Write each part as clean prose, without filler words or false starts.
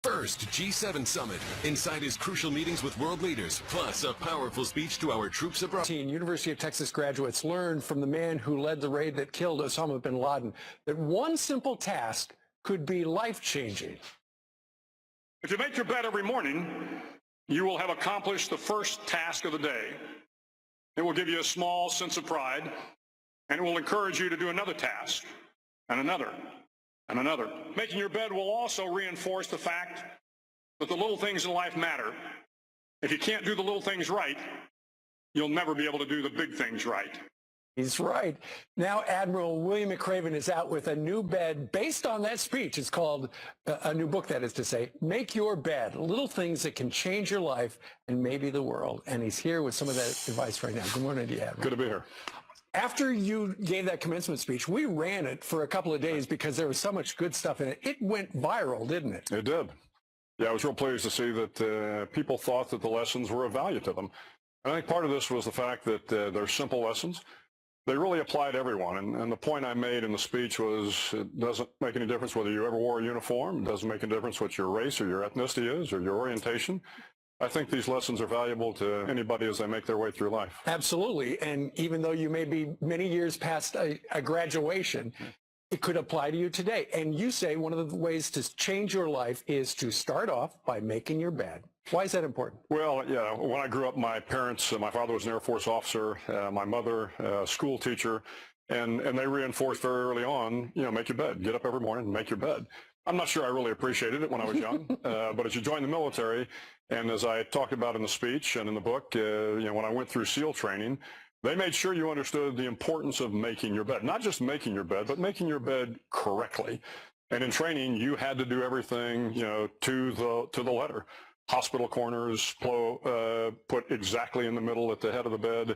First G7 Summit. Inside his crucial meetings with world leaders, plus a powerful speech to our troops abroad. University of Texas graduates learned from the man who led the raid that killed Osama bin Laden that one simple task could be life-changing. If you make your bed every morning, you will have accomplished the first task of the day. It will give you a small sense of pride, and it will encourage you to do another task, and another, and another. Making your bed will also reinforce the fact that the little things in life matter. If you can't do the little things right, you'll never be able to do the big things right. He's right. Now Admiral William McRaven is out with a new bed based on that speech. It's called, a new book, that is to say, Make Your Bed, little things that can change your life and maybe the world. And he's here with some of that advice right now. Good morning to you, Admiral. Good to be here. After you gave that commencement speech, we ran it for a couple of days because there was so much good stuff in it. It went viral, didn't it? It did. Yeah, I was real pleased to see that people thought that the lessons were of value to them. I think part of this was the fact that they're simple lessons. They really apply to everyone. And the point I made in the speech was it doesn't make any difference whether you ever wore a uniform. It doesn't make any difference what your race or your ethnicity is or your orientation. I think these lessons are valuable to anybody as they make their way through life. Absolutely. And even though you may be many years past a graduation, it could apply to you today. And you say one of the ways to change your life is to start off by making your bed. Why is that important? Well, yeah, when I grew up, my parents, my father was an Air Force officer, my mother, a school teacher, and they reinforced very early on, make your bed, get up every morning and make your bed. I'm not sure I really appreciated it when I was young, but as you join the military, and as I talked about in the speech and in the book, when I went through SEAL training, they made sure you understood the importance of making your bed. Not just making your bed, but making your bed correctly. And in training, you had to do everything, to the letter. Hospital corners put exactly in the middle at the head of the bed.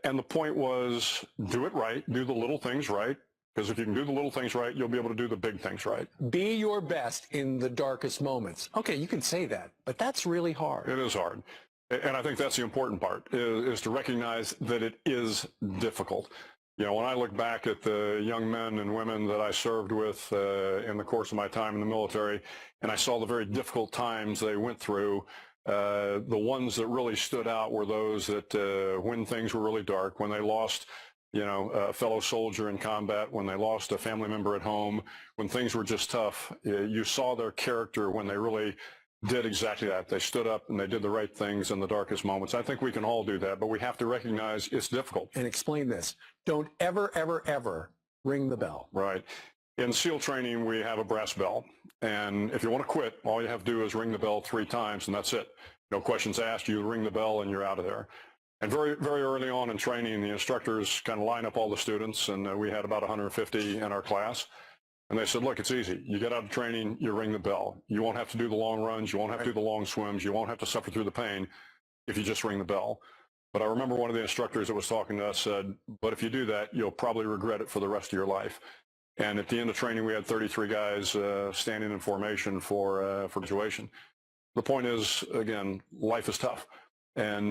And the point was, do it right, do the little things right. Because if you can do the little things right, you'll be able to do the big things right. Be your best in the darkest moments. Okay, you can say that, but that's really hard. It is hard. And I think that's the important part, is to recognize that it is difficult. When I look back at the young men and women that I served with in the course of my time in the military, and I saw the very difficult times they went through, the ones that really stood out were those that when things were really dark, when they lost a fellow soldier in combat, when they lost a family member at home, when things were just tough, you saw their character when they really did exactly that. They stood up and they did the right things in the darkest moments. I think we can all do that, but we have to recognize it's difficult. And explain this. Don't ever, ever, ever ring the bell. Right. In SEAL training, we have a brass bell. And if you want to quit, all you have to do is ring the bell 3 times, and that's it. No questions asked. You ring the bell and you're out of there. And very, very early on in training, the instructors kind of line up all the students, and we had about 150 in our class. And they said, look, it's easy. You get out of training, you ring the bell. You won't have to do the long runs. You won't have to do the long swims. You won't have to suffer through the pain if you just ring the bell. But I remember one of the instructors that was talking to us said, but if you do that, you'll probably regret it for the rest of your life. And at the end of training, we had 33 guys standing in formation for graduation. The point is, again, life is tough. And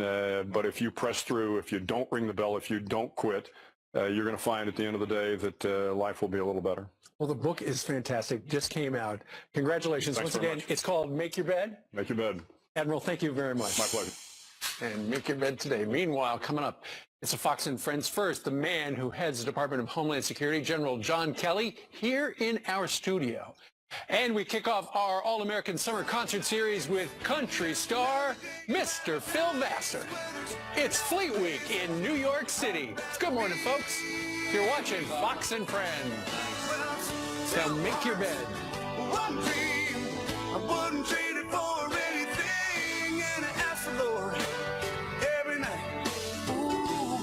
but if you press through, if you don't ring the bell, if you don't quit, you're going to find at the end of the day that life will be a little better. Well, the book is fantastic. Just came out. Congratulations. Thanks once again. much. It's called Make Your Bed. Make your bed. Admiral, thank you very much. My pleasure. And make your bed today. Meanwhile, coming up, it's a Fox and Friends First. The man who heads the Department of Homeland Security, General John Kelly, here in our studio. And we kick off our All-American Summer Concert Series with country star, Mr. Phil Vassar. It's Fleet Week in New York City. Good morning, folks. You're watching Fox and Friends. Now make your bed. One dream, I wouldn't trade it for anything, and I ask the Lord every night, ooh,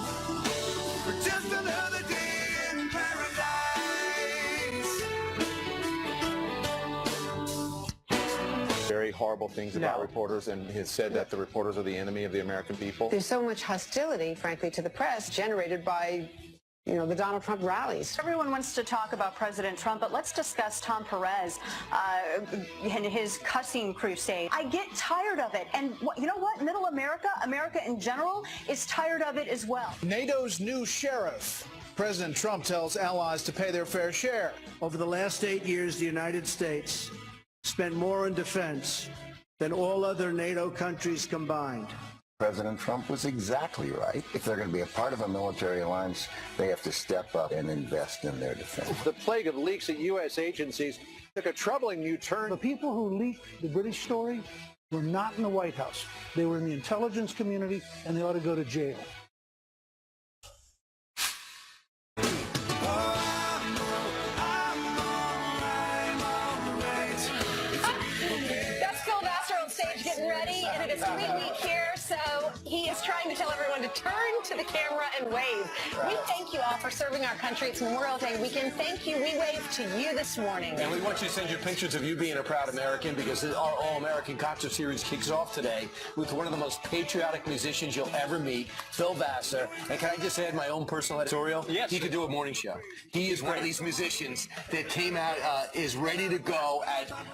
for just another day in paradise. Very horrible things about reporters, and has said that the reporters are the enemy of the American people. There's so much hostility, frankly, to the press generated by the Donald Trump rallies. Everyone wants to talk about President Trump, but let's discuss Tom Perez and his cussing crusade. I get tired of it. And you know what? Middle America, America in general, is tired of it as well. NATO's new sheriff. President Trump tells allies to pay their fair share. Over the last 8 years, the United States spent more on defense than all other NATO countries combined. President Trump was exactly right. If they're going to be a part of a military alliance, they have to step up and invest in their defense. The plague of leaks at U.S. agencies took a troubling new turn. The people who leaked the British story were not in the White House. They were in the intelligence community, and they ought to go to jail. That's Phil Vassar on stage getting ready, and it is Sweet Week here, so he is trying to tell everyone to turn to the camera and wave. We thank you all for serving our country. It's Memorial Day weekend. Thank you. We wave to you this morning. And we want you to send your pictures of you being a proud American, because our All-American Concert Series kicks off today with one of the most patriotic musicians you'll ever meet, Phil Vassar. And can I just add my own personal editorial? Yes. He could do a morning show. He is one of these musicians that came out, is ready to go.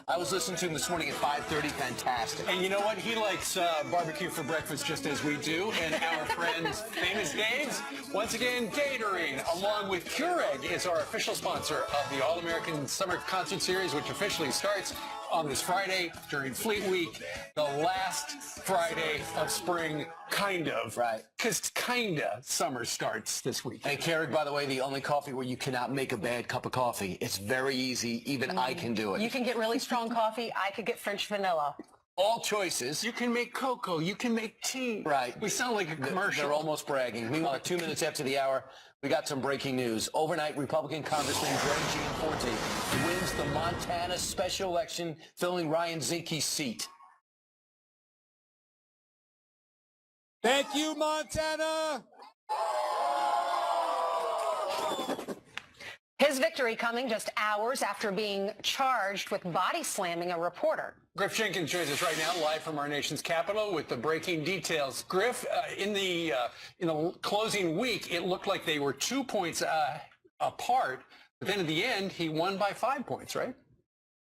I was listening to him this morning at 5:30. Fantastic. And you know what? He likes barbecue for breakfast just as we do. And our friends, Famous Dave's, once again, catering, along with Keurig, is our official sponsor of the All-American Summer Concert Series, which officially starts on this Friday during Fleet Week, the last Friday of spring, kind of. Right. Because kinda summer starts this week. And Keurig, by the way, the only coffee where you cannot make a bad cup of coffee. It's very easy. Even I can do it. You can get really strong coffee. I could get French vanilla. All choices. You can make cocoa. You can make tea. Right. We sound like a commercial. They're almost bragging. Meanwhile, 2 minutes after the hour, we got some breaking news. Overnight, Republican Congressman Greg Gianforte wins the Montana special election, filling Ryan Zinke's seat. Thank you, Montana. His victory coming just hours after being charged with body slamming a reporter. Griff Jenkins joins us right now, live from our nation's capital, with the breaking details. Griff, in the closing week, it looked like they were 2 points apart, but then at the end, he won by 5 points, right?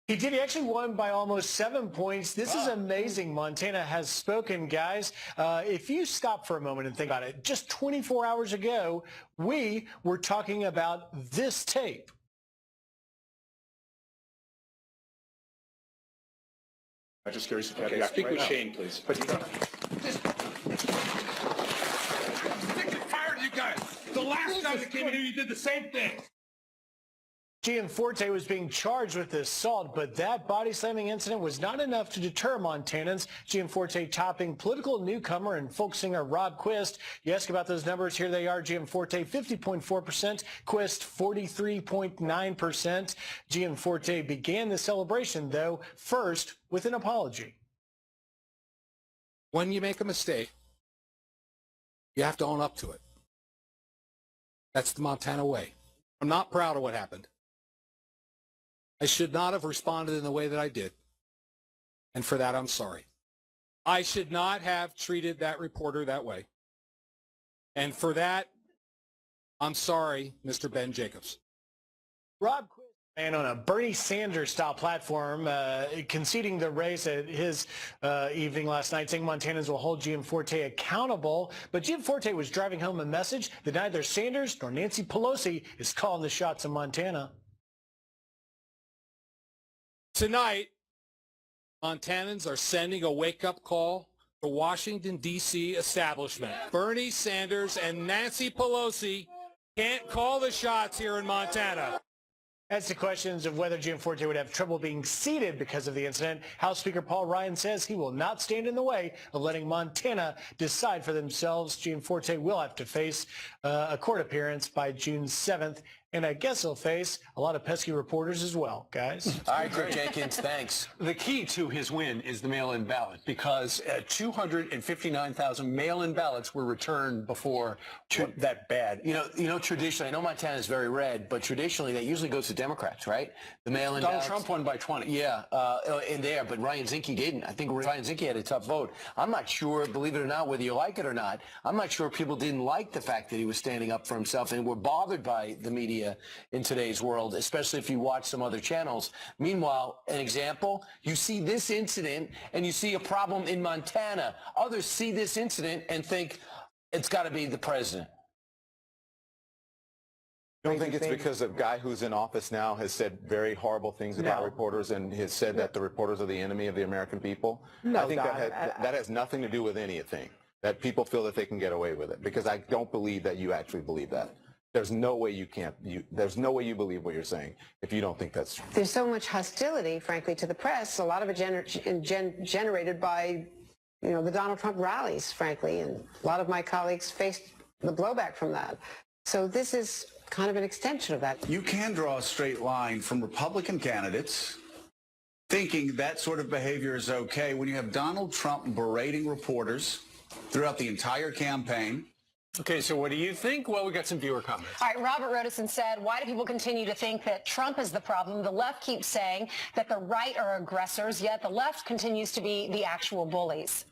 He did. He actually won by almost 7 points. This is amazing. Montana has spoken, guys. If you stop for a moment and think about it, just 24 hours ago, we were talking about this tape. I'm just curious if you have the speak with Shane, please. Sick and tired of you guys. The last time that came in here, you did the same thing. Gianforte was being charged with assault, but that body slamming incident was not enough to deter Montanans. Gianforte topping political newcomer and folk singer Rob Quist. You ask about those numbers, here they are. Gianforte 50.4%, Quist 43.9%. Gianforte began the celebration, though, first with an apology. When you make a mistake, you have to own up to it. That's the Montana way. I'm not proud of what happened. I should not have responded in the way that I did. And for that, I'm sorry. I should not have treated that reporter that way. And for that, I'm sorry, Mr. Ben Jacobs. Rob Quist, man, on a Bernie Sanders-style platform, conceding the race at his evening last night, saying Montanans will hold Gianforte accountable. But Gianforte was driving home a message that neither Sanders nor Nancy Pelosi is calling the shots in Montana. Tonight, Montanans are sending a wake-up call to Washington, D.C. establishment. Bernie Sanders and Nancy Pelosi can't call the shots here in Montana. As to questions of whether Gianforte would have trouble being seated because of the incident, House Speaker Paul Ryan says he will not stand in the way of letting Montana decide for themselves. Gianforte will have to face a court appearance by June 7th. And I guess he'll face a lot of pesky reporters as well, guys. All right, Griff Jenkins, thanks. The key to his win is the mail-in ballot, because 259,000 mail-in ballots were returned before that bad. You know, traditionally, I know Montana is very red, but traditionally that usually goes to Democrats, right? The mail-in Donald ballots. Trump won by 20. Yeah, in there, but Ryan Zinke didn't. I think Ryan Zinke had a tough vote. I'm not sure, believe it or not, whether you like it or not, I'm not sure people didn't like the fact that he was standing up for himself and were bothered by the media in today's world, especially if you watch some other channels. Meanwhile, an example, you see this incident and you see a problem in Montana. Others see this incident and think it's got to be the president. You don't think it's because a guy who's in office now has said very horrible things about reporters and has said that the reporters are the enemy of the American people? No, I think Don, that has nothing to do with anything, that people feel that they can get away with it, because I don't believe that you actually believe that. There's no way you can't, there's no way you believe what you're saying if you don't think that's true. There's so much hostility, frankly, to the press, a lot of it generated by, the Donald Trump rallies, frankly, and a lot of my colleagues faced the blowback from that. So this is kind of an extension of that. You can draw a straight line from Republican candidates thinking that sort of behavior is okay when you have Donald Trump berating reporters throughout the entire campaign. Okay, so what do you think? Well, we got some viewer comments. All right, Robert Rodison said, why do people continue to think that Trump is the problem? The left keeps saying that the right are aggressors, yet the left continues to be the actual bullies.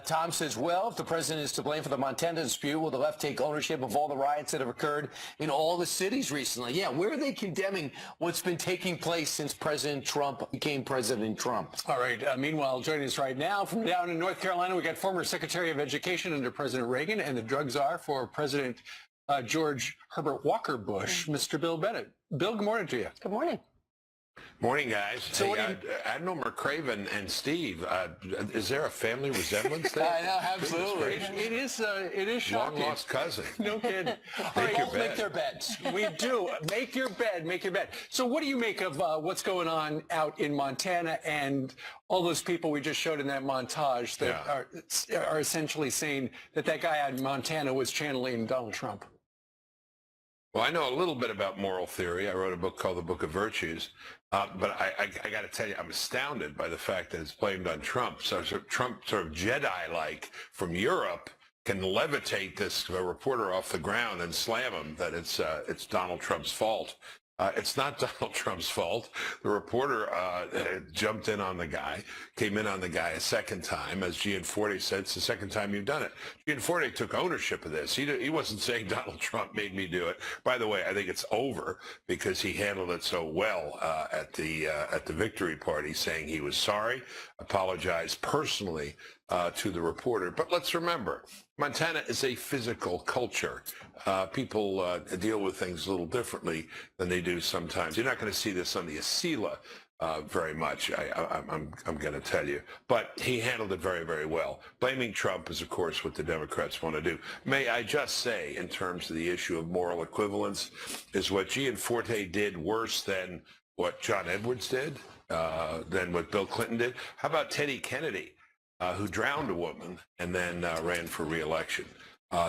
Tom says, well, if the president is to blame for the Montana dispute, will the left take ownership of all the riots that have occurred in all the cities recently? Yeah, where are they condemning what's been taking place since President Trump became President Trump? All right. Meanwhile, joining us right now from down in North Carolina, we got former Secretary of Education under President Reagan and the drug czar for President George Herbert Walker Bush, Mr. Bill Bennett. Bill, good morning to you. Good morning. Morning, guys. So hey, Admiral McCraven and Steve, is there a family resemblance there? I know, absolutely. It is shocking. Long lost cousin. No kidding. Make their beds. We do. Make your bed. Make your bed. So what do you make of what's going on out in Montana and all those people we just showed in that montage that are essentially saying that guy out in Montana was channeling Donald Trump? Well, I know a little bit about moral theory. I wrote a book called The Book of Virtues. But I got to tell you, I'm astounded by the fact that it's blamed on Trump. So Trump, sort of Jedi-like from Europe, can levitate this reporter off the ground and slam him that it's Donald Trump's fault. It's not Donald Trump's fault. The reporter jumped in on the guy, came in on the guy a second time. As Gianforte said, it's the second time you've done it. Gianforte took ownership of this. He wasn't saying Donald Trump made me do it. By the way, I think it's over because he handled it so well at the victory party, saying he was sorry, apologized personally to the reporter. But let's remember, Montana is a physical culture. People deal with things a little differently than they do sometimes. You're not going to see this on the Acela very much, I'm going to tell you. But he handled it very, very well. Blaming Trump is, of course, what the Democrats want to do. May I just say, in terms of the issue of moral equivalence, is what Gianforte did worse than what John Edwards did, than what Bill Clinton did? How about Teddy Kennedy, who drowned a woman and then ran for re-election?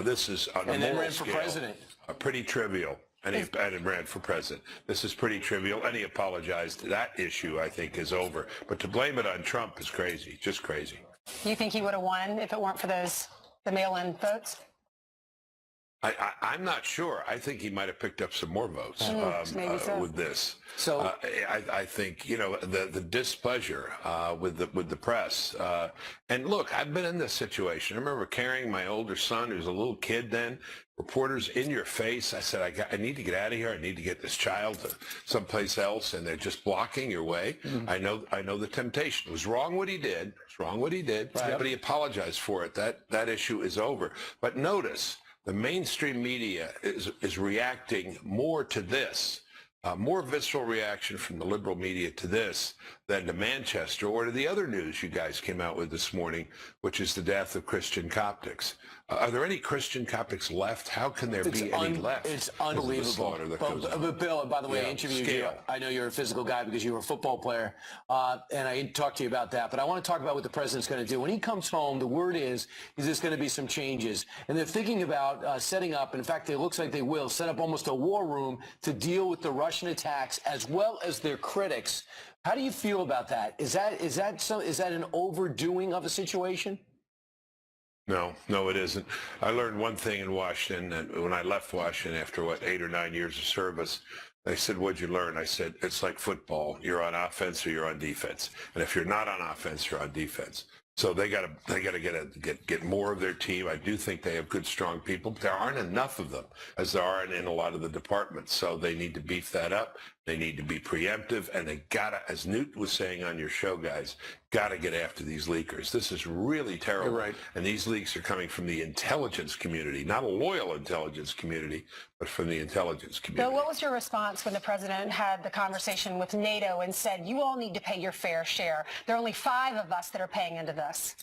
This is on a and then moral ran for scale, president. Pretty trivial. And he ran for president. This is pretty trivial, and he apologized. That issue, I think, is over. But to blame it on Trump is crazy, just crazy. You think he would have won if it weren't for the mail-in votes? I'm not sure. I think he might have picked up some more votes with this. So I think the displeasure with the press. And look, I've been in this situation. I remember carrying my older son, who was a little kid then. Reporters in your face. I said, I need to get out of here. I need to get this child to someplace else, and they're just blocking your way. Mm-hmm. I know the temptation. It was wrong what he did. It's wrong what he did. Right. But he apologized for it. That issue is over. But notice, the mainstream media is reacting more to this, more visceral reaction from the liberal media to this than to Manchester or to the other news you guys came out with this morning, which is the death of Christian Coptics. Are there any Christian Coptics left? How can there be any left? It's unbelievable. But Bill, by the way, I interviewed you. I know you're a physical guy because you were a football player, and I talked to you about that. But I want to talk about what the president's going to do. When he comes home, the word is there's going to be some changes. And they're thinking about setting up, in fact, it looks like they will, set up almost a war room to deal with the Russian attacks as well as their critics. How do you feel about that? Is that an overdoing of a situation? No, it isn't. I learned one thing in Washington, and when I left Washington after, 8 or 9 years of service, they said, what'd you learn? I said, it's like football. You're on offense or you're on defense. And if you're not on offense, you're on defense. So they got to get more of their team. I do think they have good, strong people, but there aren't enough of them as there are in a lot of the departments. So they need to beef that up. They need to be preemptive, and they gotta, as Newt was saying on your show, guys, gotta get after these leakers. This is really terrible. You're right. And these leaks are coming from the intelligence community, not a loyal intelligence community, but from the intelligence community. Bill, what was your response when the president had the conversation with NATO and said, you all need to pay your fair share? There are only 5 of us that are paying into this.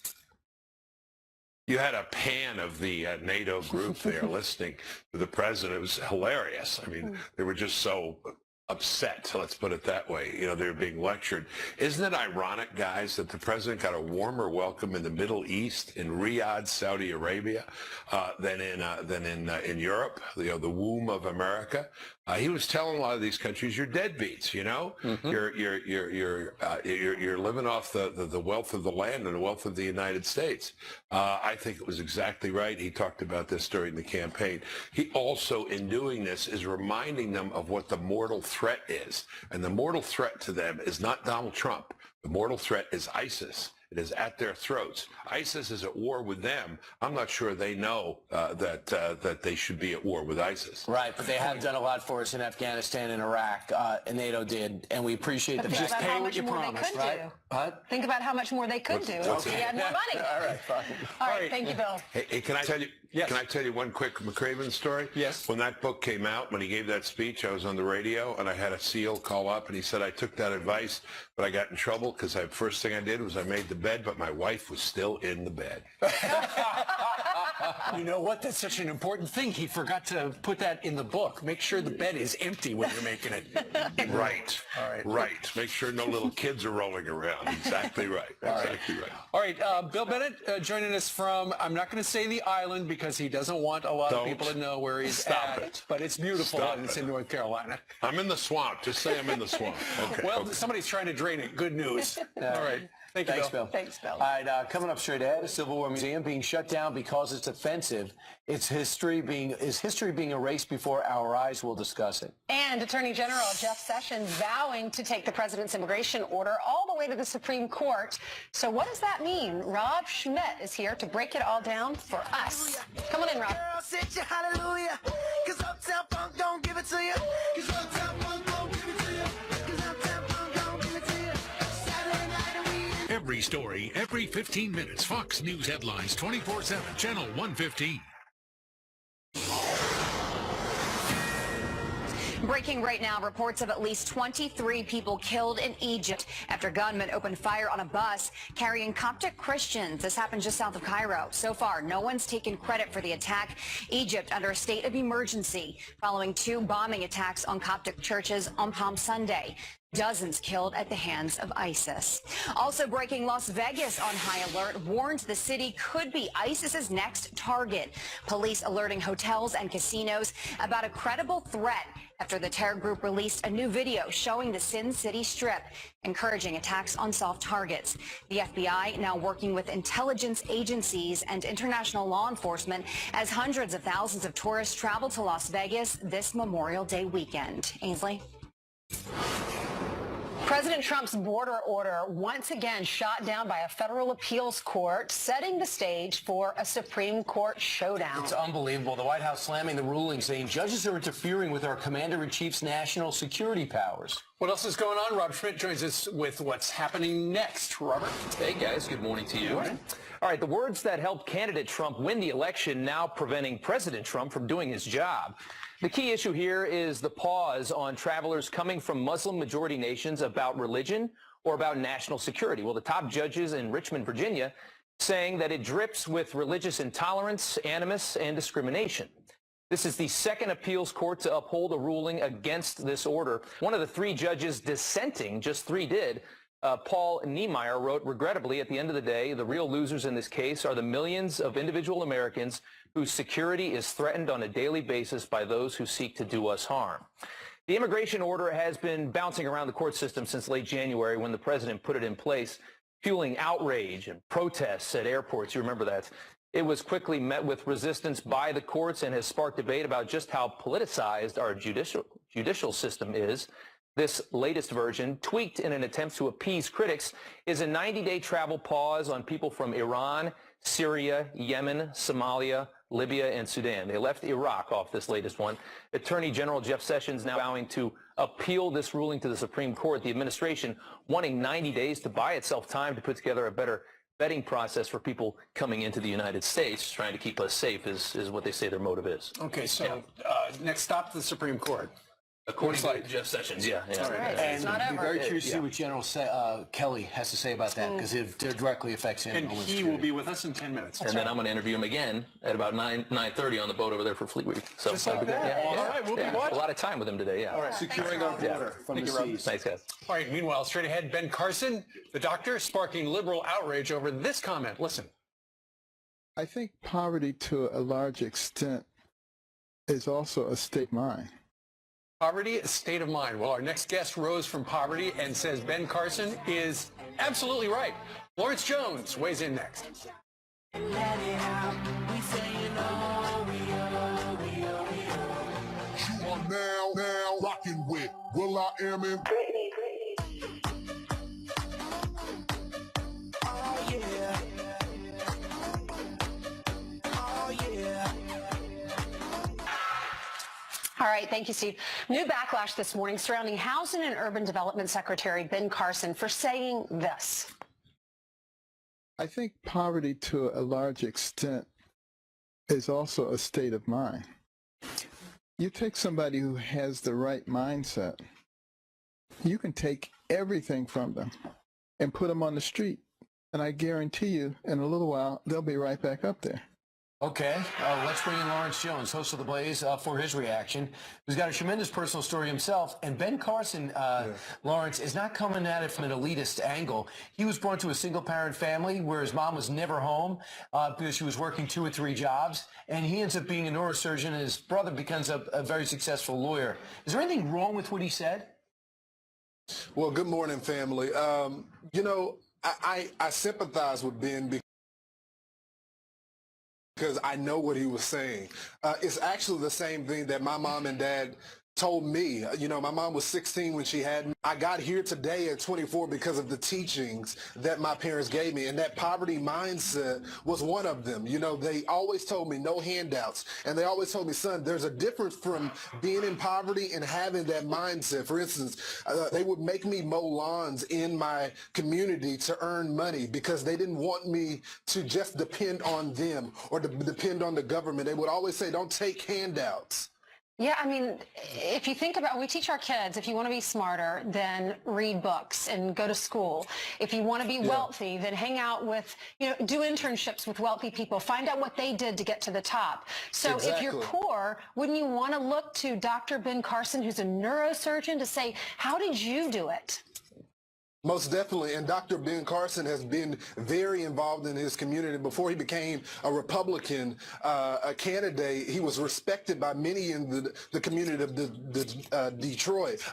You had a pan of the NATO group there listening to the president. It was hilarious. I mean, they were just so upset, let's put it that way. You know, they were being lectured. Isn't it ironic, guys, that the president got a warmer welcome in the Middle East, in Riyadh, Saudi Arabia, than in Europe, you know, the womb of America? He was telling a lot of these countries, you're deadbeats, you know? You're living off the wealth of the land and the wealth of the United States. I think it was exactly right. He talked about this during the campaign. He also, in doing this, is reminding them of what the mortal threat is. And the mortal threat to them is not Donald Trump. The mortal threat is ISIS. It is at their throats. ISIS is at war with them. I'm not sure they know that they should be at war with ISIS. Right, but they have done a lot for us in Afghanistan and Iraq, and NATO did, and we appreciate the Think fact. about how much more they could do. Think about how much more they could do if they had more money. All right, fine. All right, thank you, Bill. Hey, can I tell you? Yes. Can I tell you one quick McRaven story? Yes. When that book came out, when he gave that speech, I was on the radio, and I had a SEAL call up, and he said, I took that advice, but I got in trouble because the first thing I did was I made the bed, but my wife was still in the bed. You know what? That's such an important thing. He forgot to put that in the book. Make sure the bed is empty when you're making it. Right. All right. Right. Make sure no little kids are rolling around. Exactly right. Exactly right. All right. Bill Bennett joining us from, I'm not going to say the island because he doesn't want a lot of people to know where he's Stop at. it. But it's beautiful Stop and it's it. in North Carolina. I'm in the swamp. Just say I'm in the swamp. Okay. Well, somebody's trying to drain it. Good news. All right. Thank you, Thanks, Bill. Bill. Thanks, Bill. All right, coming up straight ahead, the Civil War Museum being shut down because it's offensive. Is history being erased before our eyes? We'll discuss it. And Attorney General Jeff Sessions vowing to take the president's immigration order all the way to the Supreme Court. So what does that mean? Rob Schmidt is here to break it all down for us. Come on in, Rob. Girl, sit your hallelujah, 'cause Uptown Funk don't give it to you. 'Cause Uptown Funk don't give it to you. 'Cause Uptown Funk don't give it to you. Saturday night and we Every story, every 15 minutes. Fox News headlines 24/7, channel 115. Breaking right now, reports of at least 23 people killed in Egypt after gunmen opened fire on a bus carrying Coptic Christians. This happened just south of Cairo. So far, no one's taken credit for the attack. Egypt under a state of emergency following 2 bombing attacks on Coptic churches on Palm Sunday. Dozens killed at the hands of ISIS. Also breaking, Las Vegas on high alert, warns the city could be ISIS's next target. Police alerting hotels and casinos about a credible threat after the terror group released a new video showing the Sin City Strip, encouraging attacks on soft targets. The FBI now working with intelligence agencies and international law enforcement as hundreds of thousands of tourists travel to Las Vegas this Memorial Day weekend. Ainsley? President Trump's border order once again shot down by a federal appeals court, setting the stage for a Supreme Court showdown. It's unbelievable. The White House slamming the ruling, saying judges are interfering with our commander-in-chief's national security powers. What else is going on? Rob Schmidt joins us with what's happening next. Robert? Hey, guys. Good morning to you. Good morning. All right, the words that helped candidate Trump win the election now preventing President Trump from doing his job. The key issue here is the pause on travelers coming from Muslim-majority nations about religion or about national security. Well, the top judges in Richmond, Virginia, saying that it drips with religious intolerance, animus, and discrimination. This is the second appeals court to uphold a ruling against this order. One of the 3 judges dissenting, just 3 did, Paul Niemeyer wrote, regrettably, at the end of the day, the real losers in this case are the millions of individual Americans whose security is threatened on a daily basis by those who seek to do us harm. The immigration order has been bouncing around the court system since late January when the president put it in place, fueling outrage and protests at airports. You remember that. It was quickly met with resistance by the courts and has sparked debate about just how politicized our judicial system is. This latest version, tweaked in an attempt to appease critics, is a 90-day travel pause on people from Iran, Syria, Yemen, Somalia, Libya, and Sudan. They left Iraq off this latest one. Attorney General Jeff Sessions now vowing to appeal this ruling to the Supreme Court. The administration wanting 90 days to buy itself time to put together a better vetting process for people coming into the United States, trying to keep us safe is what they say their motive is. Okay, so next stop, the Supreme Court. According to Jeff Sessions, yeah. All right. And I'd be very curious to see what General Kelly has to say about that, because it directly affects him. And he will be with us in 10 minutes. And then I'm going to interview him again at about 9:30 on the boat over there for Fleet Week. So just like that. All right, we'll be watching. A lot of time with him today, yeah. All right, securing our border from the seas. Thanks, guys. All right, meanwhile, straight ahead, Ben Carson, the doctor, sparking liberal outrage over this comment. Listen. I think poverty to a large extent is also a state of mind. Poverty, a state of mind. Well, our next guest rose from poverty and says Ben Carson is absolutely right. Lawrence Jones weighs in next. You are now rocking with Will I Am in Britney. Oh yeah. Oh yeah. All right, thank you, Steve. New backlash this morning surrounding Housing and Urban Development Secretary Ben Carson for saying this. I think poverty to a large extent is also a state of mind. You take somebody who has the right mindset, you can take everything from them and put them on the street. And I guarantee you, in a little while, they'll be right back up there. Okay, let's bring in Lawrence Jones, host of The Blaze, for his reaction. He's got a tremendous personal story himself. And Ben Carson, Lawrence, is not coming at it from an elitist angle. He was born to a single-parent family where his mom was never home because she was working 2 or 3 jobs. And he ends up being a neurosurgeon, and his brother becomes a very successful lawyer. Is there anything wrong with what he said? Well, good morning, family. You know, I sympathize with Ben because I know what he was saying. It's actually the same thing that my mom and dad told me. You know, my mom was 16 when she had me. I got here today at 24 because of the teachings that my parents gave me, and that poverty mindset was one of them. You know, they always told me no handouts, and they always told me, son, there's a difference from being in poverty and having that mindset. For instance, they would make me mow lawns in my community to earn money because they didn't want me to just depend on them or to depend on the government. They would always say, don't take handouts. Yeah, I mean, if you think about, we teach our kids, if you want to be smarter, then read books and go to school. If you want to be wealthy, then hang out with, you know, do internships with wealthy people. Find out what they did to get to the top. So if you're poor, wouldn't you want to look to Dr. Ben Carson, who's a neurosurgeon, to say, how did you do it? Most definitely, and Dr. Ben Carson has been very involved in his community. Before he became a Republican candidate, he was respected by many in the community of Detroit.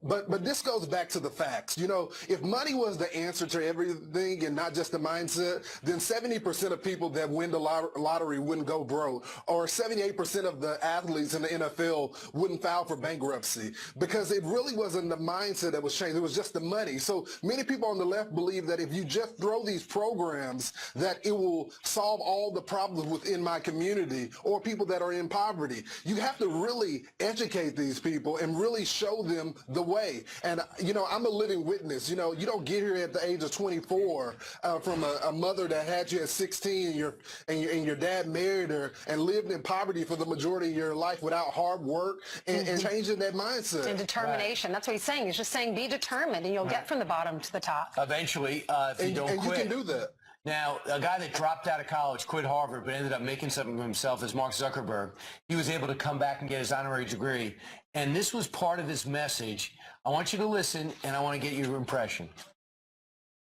But this goes back to the facts. You know, if money was the answer to everything and not just the mindset, then 70% of people that win the lottery wouldn't go broke, or 78% of the athletes in the NFL wouldn't file for bankruptcy, because it really wasn't the mindset that was changed. It was just the money. So many people on the left believe that if you just throw these programs, that it will solve all the problems within my community or people that are in poverty. You have to really educate these people and really show them the way. And, you know, I'm a living witness. You know, you don't get here at the age of 24 from a mother that had you at 16 and your dad married her and lived in poverty for the majority of your life without hard work and changing that mindset. And determination. Right. That's what he's saying. He's just saying be determined and you'll get from the bottom to the top. Eventually, if you don't quit. You can do that. Now, a guy that dropped out of college, quit Harvard, but ended up making something of himself is Mark Zuckerberg. He was able to come back and get his honorary degree. And this was part of his message. I want you to listen, and I want to get your impression.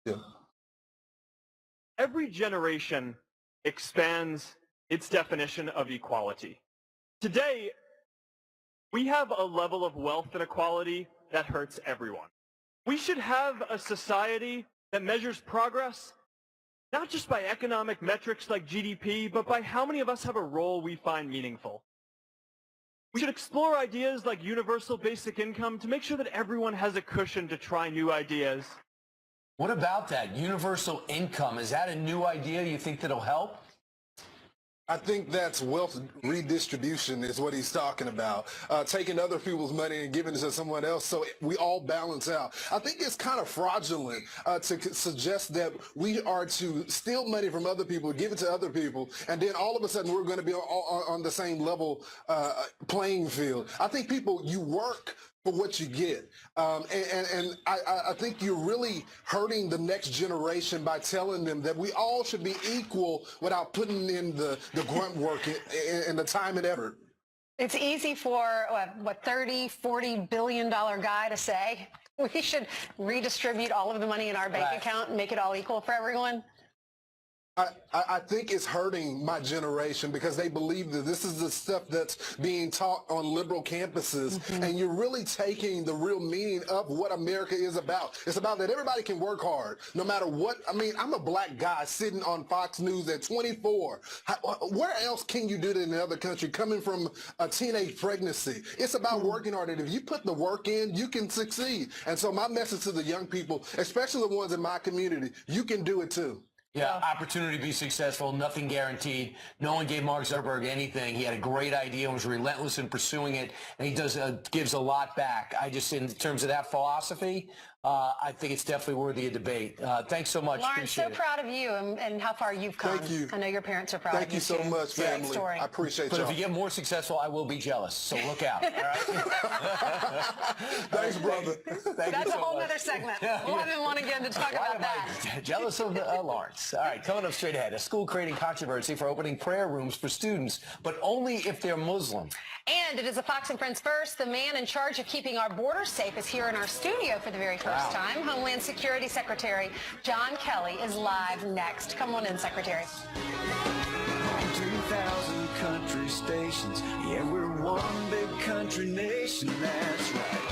Yeah. Every generation expands its definition of equality. Today, we have a level of wealth inequality that hurts everyone. We should have a society that measures progress not just by economic metrics like GDP, but by how many of us have a role we find meaningful. We should explore ideas like universal basic income to make sure that everyone has a cushion to try new ideas. What about that? Universal income, is that a new idea you think that'll help? I think that's wealth redistribution is what he's talking about. Taking other people's money and giving it to someone else so we all balance out. I think it's kind of fraudulent to suggest that we are to steal money from other people, give it to other people, and then all of a sudden we're going to be on the same level playing field. I think people, you work for what you get. And I think you're really hurting the next generation by telling them that we all should be equal without putting in the grunt work and the time and effort. It's easy for, what, $30, $40 billion guy to say, we should redistribute all of the money in our bank account and make it all equal for everyone. I think it's hurting my generation because they believe that this is the stuff that's being taught on liberal campuses, and you're really taking the real meaning of what America is about. It's about that everybody can work hard, no matter what. I mean, I'm a black guy sitting on Fox News at 24. Where else can you do that in another country coming from a teenage pregnancy? It's about working hard, and if you put the work in, you can succeed. And so my message to the young people, especially the ones in my community, you can do it too. Yeah, opportunity to be successful, nothing guaranteed. No one gave Mark Zuckerberg anything. He had a great idea and was relentless in pursuing it, and he gives a lot back. In terms of that philosophy, I think it's definitely worthy of debate. Thanks so much. Lawrence, appreciate so it. proud of you and how far you've come. Thank you. I know your parents are proud Thank of you so too. much, family. Great story. I appreciate But y'all. if you get more successful, I will be jealous. So look out. All right? Thanks, brother. That's a whole other segment. We'll have him on again to talk about that. Jealous of Lawrence. All right, coming up straight ahead, a school creating controversy for opening prayer rooms for students, but only if they're Muslim. And it is a Fox and Friends First. The man in charge of keeping our borders safe is here in our studio for the very first time. Homeland Security Secretary John Kelly is live next. Come on in, Secretary. 2,000 country stations. Yeah, we're one big country nation. That's right.